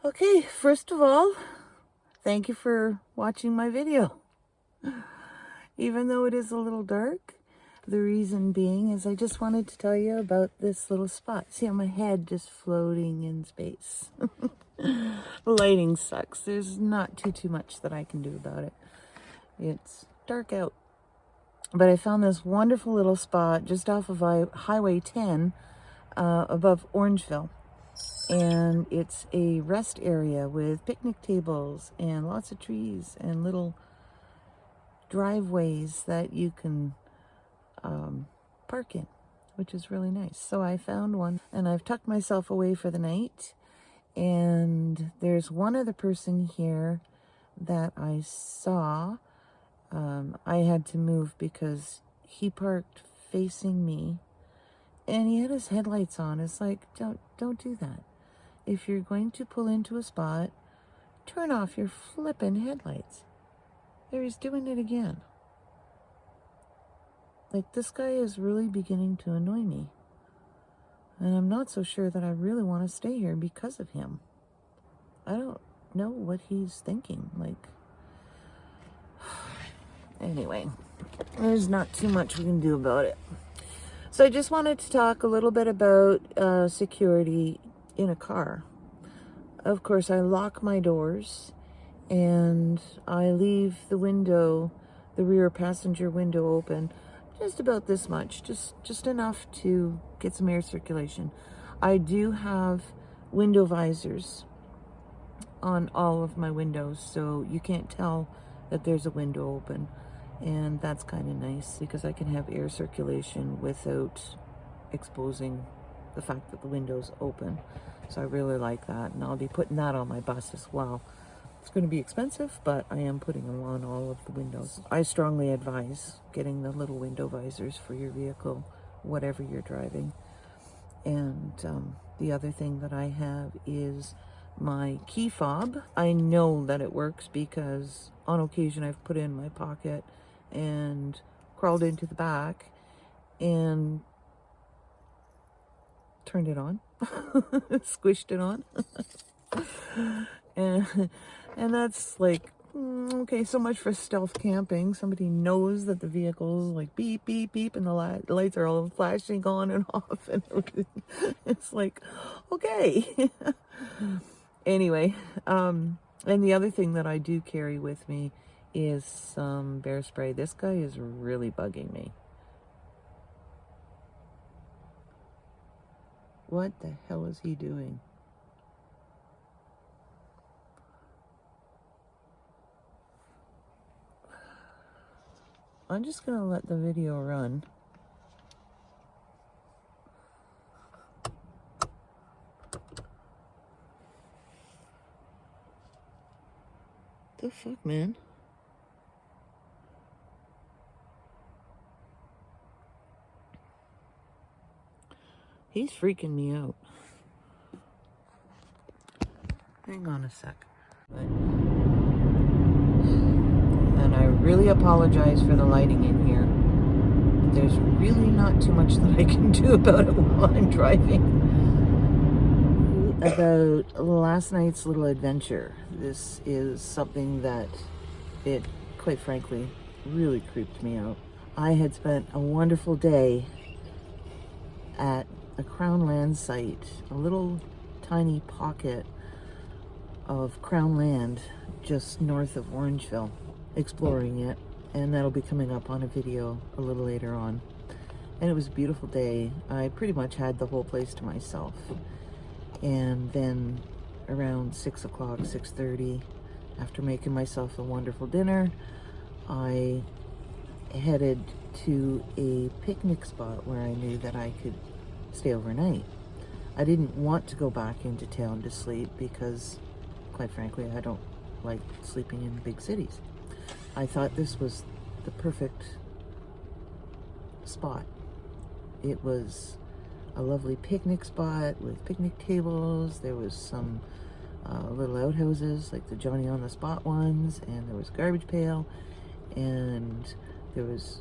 Okay, first of all, thank you for watching my video. Even though it is a little dark, the reason being is I just wanted to tell you about this little spot. See how my head just floating in space. Lighting sucks. There's not too much that I can do about it. It's dark out. But I found this wonderful little spot just off of Highway 10 above Orangeville. And it's a rest area with picnic tables and lots of trees and little driveways that you can park in, which is really nice. So I found one and I've tucked myself away for the night. And there's one other person here that I saw. I had to move because he parked facing me and he had his headlights on. It's like, don't do that. If you're going to pull into a spot, turn off your flippin' headlights. There, he's doing it again. Like, this guy is really beginning to annoy me. And I'm not so sure that I really want to stay here because of him. I don't know what he's thinking. Like, anyway, there's not too much we can do about it. So I just wanted to talk a little bit about security in a car. Of course, I lock my doors and I leave the window, the rear passenger window open just about this much, just enough to get some air circulation. I do have window visors on all of my windows, so you can't tell that there's a window open. And that's kind of nice because I can have air circulation without exposing the fact that the window's open. So I really like that, and I'll be putting that on my bus as well. It's going to be expensive, but I am putting them on all of the windows. I strongly advise getting the little window visors for your vehicle, whatever you're driving. And the other thing that I have is my key fob. I know that it works because on occasion I've put it in my pocket and crawled into the back and turned it on, squished it on. and that's like, okay, so much for stealth camping. Somebody knows that the vehicle's like beep, beep, beep, and the lights are all flashing on and off and everything. It's like, okay. Anyway, and the other thing that I do carry with me is some bear spray. This guy is really bugging me. What the hell is he doing? I'm just gonna let the video run. The fuck, man? He's freaking me out. Hang on a sec. And I really apologize for the lighting in here. There's really not too much that I can do about it while I'm driving. About last night's little adventure. This is something that it, quite frankly, really creeped me out. I had spent a wonderful day at a Crown land site, a little tiny pocket of Crown land just north of Orangeville, exploring it, and that'll be coming up on a video a little later on. And it was a beautiful day. I pretty much had the whole place to myself. And then around 6 o'clock, 6:30, after making myself a wonderful dinner, I headed to a picnic spot where I knew that I could stay overnight. I didn't want to go back into town to sleep because, quite frankly, I don't like sleeping in big cities. I thought this was the perfect spot. It was a lovely picnic spot with picnic tables. There was some little outhouses, like the Johnny on the Spot ones, and there was a garbage pail, and there was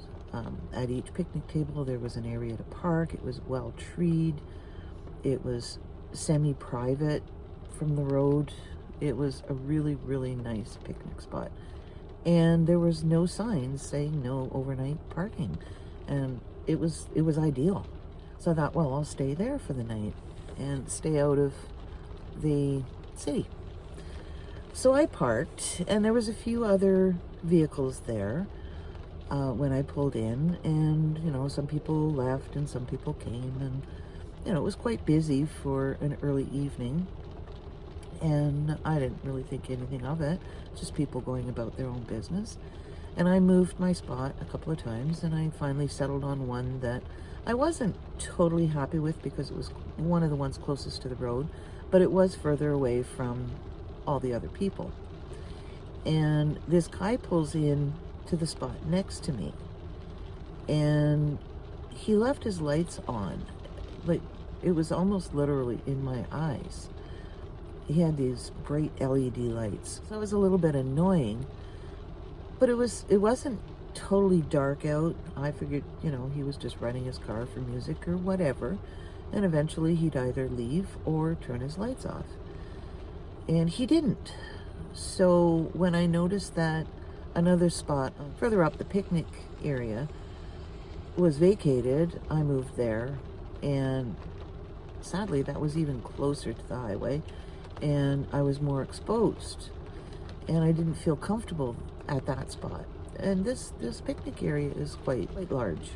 at each picnic table there was an area to park. It was well treed. It was semi-private from the road. It was a really, really nice picnic spot. And there was no signs saying no overnight parking. And it was ideal. So I thought, well, I'll stay there for the night and stay out of the city. So I parked, and there was a few other vehicles there when I pulled in, and, you know, some people left and some people came, and, you know, it was quite busy for an early evening, and I didn't really think anything of it, just people going about their own business. And I moved my spot a couple of times, and I finally settled on one that I wasn't totally happy with because it was one of the ones closest to the road, but it was further away from all the other people. And this guy pulls in to the spot next to me, and he left his lights on. Like, it was almost literally in my eyes. He had these bright LED lights. So it was a little bit annoying, but it wasn't totally dark out. I figured, you know, he was just running his car for music or whatever, and eventually he'd either leave or turn his lights off. And he didn't. So when I noticed that another spot further up the picnic area was vacated, I moved there, and sadly that was even closer to the highway, and I was more exposed, and I didn't feel comfortable at that spot. And this picnic area is quite large,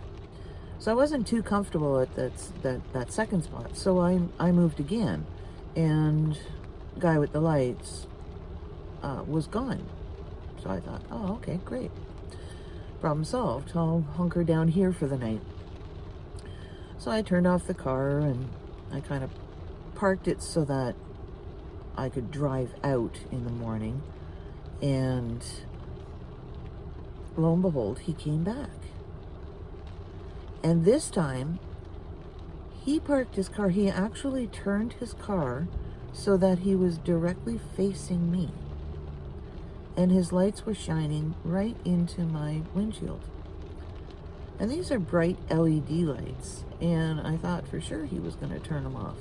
so I wasn't too comfortable at that second spot. So I moved again, and the guy with the lights was gone. So I thought, oh, okay, great, problem solved. I'll hunker down here for the night. So I turned off the car, and I kind of parked it so that I could drive out in the morning, and lo and behold, he came back. And this time, he parked his car. He actually turned his car so that he was directly facing me, and his lights were shining right into my windshield. And these are bright LED lights, and I thought for sure he was going to turn them off.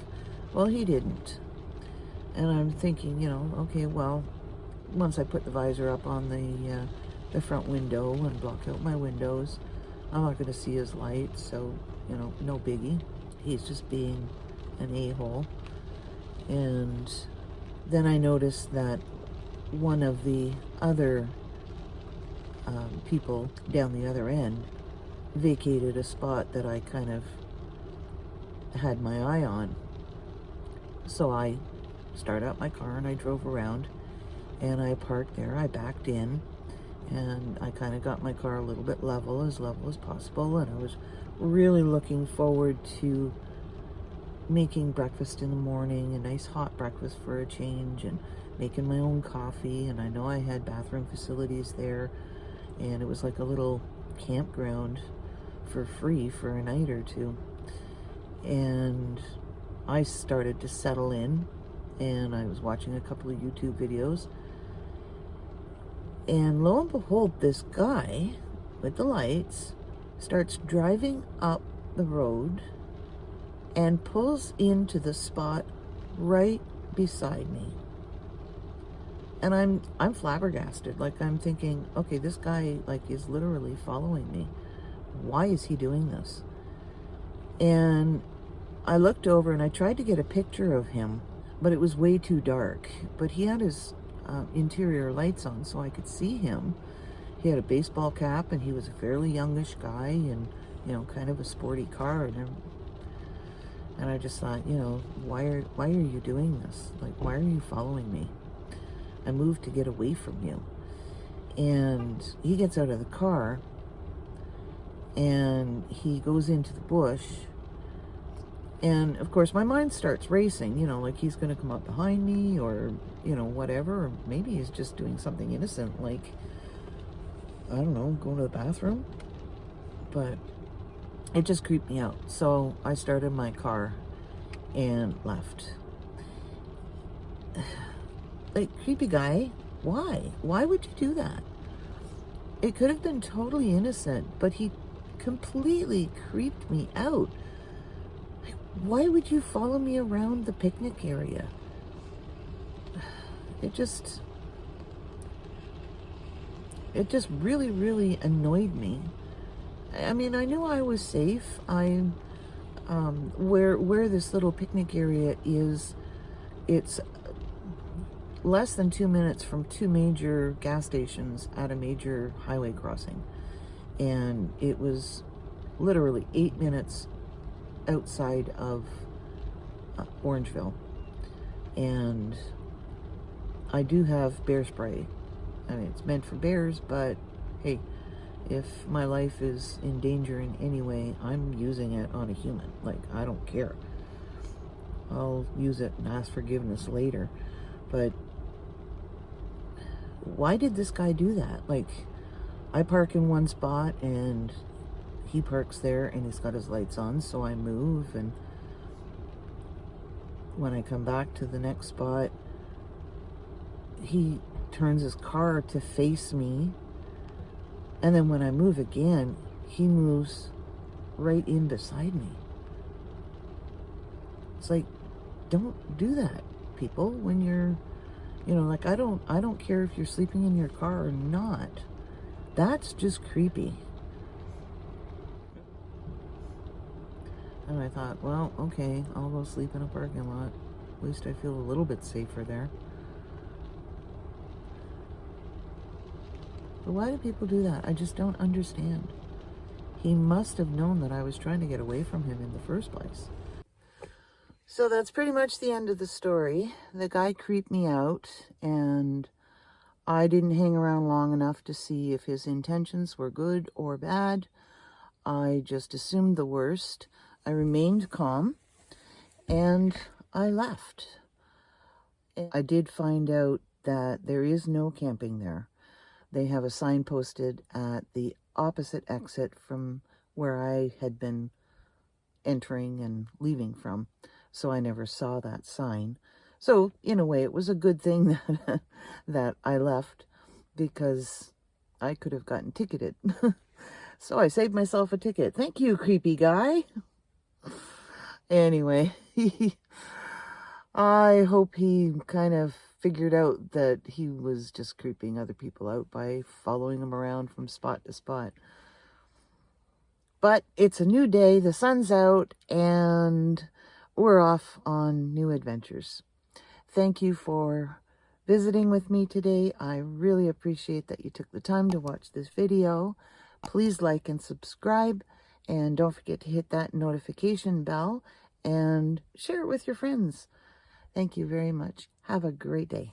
Well, he didn't. And I'm thinking, you know, okay, well, once I put the visor up on the front window and block out my windows, I'm not going to see his lights, so, you know, no biggie. He's just being an a-hole. And then I noticed that one of the other people down the other end vacated a spot that I kind of had my eye on. So I started up my car and I drove around, and I parked there. I backed in, and I kind of got my car a little bit as level as possible, and I was really looking forward to making breakfast in the morning, a nice hot breakfast for a change, and making my own coffee. And I know I had bathroom facilities there, and it was like a little campground for free for a night or two. And I started to settle in, and I was watching a couple of YouTube videos, and lo and behold, this guy with the lights starts driving up the road and pulls into the spot right beside me. And I'm flabbergasted. Like, I'm thinking, okay, this guy, like, is literally following me. Why is he doing this? And I looked over and I tried to get a picture of him, but it was way too dark. But he had his interior lights on so I could see him. He had a baseball cap, and he was a fairly youngish guy, and, you know, kind of a sporty car. And I just thought, you know, why are you doing this? Like, why are you following me? I moved to get away from you. And he gets out of the car, and he goes into the bush. And of course my mind starts racing, you know, like he's going to come up behind me, or, you know, whatever. Or maybe he's just doing something innocent, like, I don't know, going to the bathroom. But it just creeped me out. So I started my car and left. Like, creepy guy, why? Why would you do that? It could have been totally innocent, but he completely creeped me out. Like, why would you follow me around the picnic area? it just really, really annoyed me. I mean, I knew I was safe. Where this little picnic area is, it's less than 2 minutes from two major gas stations at a major highway crossing. And it was literally 8 minutes outside of Orangeville. And I do have bear spray. I mean, it's meant for bears, but hey, if my life is in danger in any way, I'm using it on a human. Like, I don't care. I'll use it and ask forgiveness later. But why did this guy do that? Like, I park in one spot and he parks there and he's got his lights on, so I move, and when I come back to the next spot, he turns his car to face me, and then when I move again, he moves right in beside me. It's like, don't do that, people, when you're, you know, like, I don't care if you're sleeping in your car or not. That's just creepy. And I thought, well, okay, I'll go sleep in a parking lot. At least I feel a little bit safer there. But why do people do that? I just don't understand. He must have known that I was trying to get away from him in the first place. So that's pretty much the end of the story. The guy creeped me out, and I didn't hang around long enough to see if his intentions were good or bad. I just assumed the worst. I remained calm, and I left. I did find out that there is no camping there. They have a sign posted at the opposite exit from where I had been entering and leaving from, so I never saw that sign. So in a way, it was a good thing that that I left, because I could have gotten ticketed. So I saved myself a ticket. Thank you, creepy guy. Anyway, I hope he kind of figured out that he was just creeping other people out by following them around from spot to spot. But it's a new day, the sun's out, and we're off on new adventures. Thank you for visiting with me today. I really appreciate that you took the time to watch this video. Please like and subscribe, and don't forget to hit that notification bell and share it with your friends. Thank you very much. Have a great day.